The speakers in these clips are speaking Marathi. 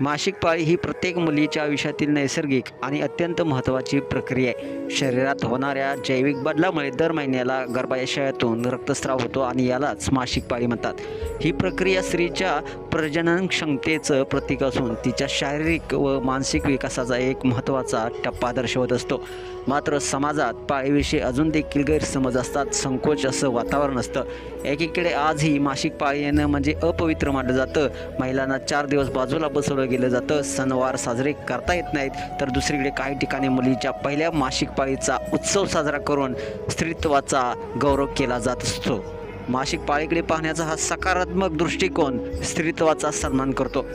मासिक पाळी ही प्रत्येक मुलीच्या आयुष्यातील नैसर्गिक आणि अत्यंत महत्त्वाची प्रक्रिया आहे. शरीरात होणाऱ्या जैविक बदलामुळे दर महिन्याला गर्भाशयातून रक्तस्राव होतो आणि यालाच मासिक पाळी म्हणतात. ही प्रक्रिया स्त्रीच्या प्रजनन क्षमतेचं प्रतीक असून तिच्या शारीरिक व मानसिक विकासाचा एक महत्त्वाचा टप्पा दर्शवत असतो. मात्र समाजात पाळीविषयी अजून देखील गैरसमज असतात, संकोच असं वातावरण असतं. एकीकडे आजही मासिक पाळी येणं म्हणजे अपवित्र मानलं जातं. महिलांना 4 दिवस बाजूला बसवलं गेलं जातं. सणवार साजरे करता येत नाहीत. तर दुसरीकडे काही ठिकाणी मुलीच्या पहिल्या मासिक पाळीचा उत्सव साजरा करून स्त्रीत्वाचा गौरव केला जात असतो. मासिक पाळीकडे पाहण्याचा हा सकारात्मक दृष्टिकोन स्त्रीत्वाचा सन्मान करतो.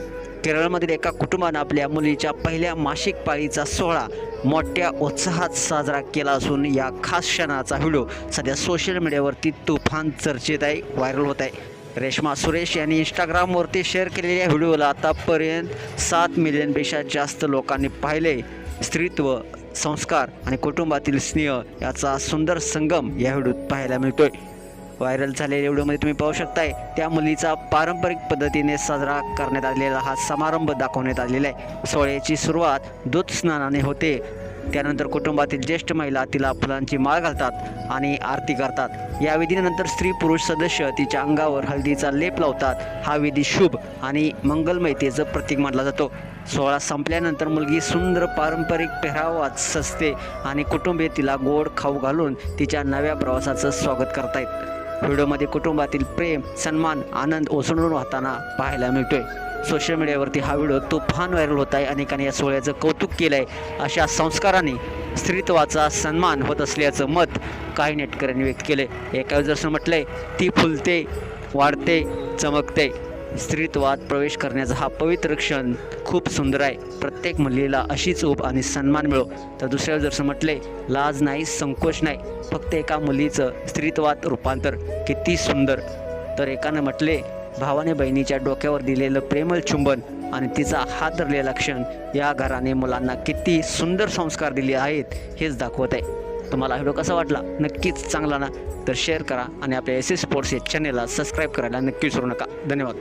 केरळमधील एका कुटुंबानं आपल्या मुलीच्या पहिल्या मासिक पाळीचा सोहळा मोठ्या उत्साहात साजरा केला असून या खास क्षणाचा व्हिडिओ सध्या सोशल मीडियावरती तुफान चर्चेत आहे, व्हायरल होत आहे. रेश्मा सुरेश यांनी इंस्टाग्रामवरती शेअर केलेल्या व्हिडिओला आतापर्यंत 7 मिलियनपेक्षा जास्त लोकांनी पाहिले. स्त्रीत्व, संस्कार आणि कुटुंबातील स्नेह याचा सुंदर संगम या व्हिडिओत पाहायला मिळतोय. व्हायरल झालेल्या व्हिडिओमध्ये तुम्ही पाहू शकताय त्या मुलीचा पारंपरिक पद्धतीने साजरा करण्यात आलेला हा समारंभ दाखवण्यात आलेला आहे. सोहळ्याची सुरुवात दूध स्नानाने होते. त्यानंतर कुटुंबातील ज्येष्ठ महिला तिला फुलांची माळ घालतात आणि आरती करतात. या विधीनंतर स्त्री पुरुष सदस्य तिच्या अंगावर हळदीचा लेप लावतात. हा विधी शुभ आणि मंगलमयतेचं प्रतीक मानला जातो. सोहळा संपल्यानंतर मुलगी सुंदर पारंपरिक पेहरावात सजते आणि कुटुंबीय तिला गोड खाऊ घालून तिच्या नव्या प्रवासाचं स्वागत करतायत. व्हिडिओमध्ये कुटुंबातील प्रेम, सन्मान, आनंद ओसंडून वाहताना पाहायला मिळतोय. सोशल मीडियावरती हा व्हिडिओ तुफान व्हायरल होत आहे. अनेकांनी या सोहळ्याचं कौतुक केलं आहे. अशा संस्काराने स्त्रीत्वाचा सन्मान होत असल्याचं मत काही नेटकऱ्यांनी व्यक्त केले. एका जसं म्हटलंय, ती फुलते, वाढते, चमकते. स्त्रीत्वात प्रवेश करण्याचा हा पवित्र क्षण खूप सुंदर आहे. प्रत्येक मुलीला अशीच ऊब आणि सन्मान मिळो. तर दुसऱ्या जसं म्हटले, लाज नाही, संकोच नाही, फक्त एका मुलीचं स्त्रीत्वात रूपांतर. किती सुंदर. तर एकानं म्हटले, भावाने बहिणीच्या डोक्यावर दिलेलं प्रेमळ चुंबन आणि तिचा हात धरलेला क्षण या घराने मुलांना किती सुंदर संस्कार दिले आहेत हेच दाखवत आहे. तुम्हाला व्हिडिओ कसा वाटला? नक्कीच चांगला ना तर शेअर करा आणि आपल्या एस एस स्पोर्ट्स या चॅनेलला सबस्क्राईब करायला नक्की विसरू नका. धन्यवाद.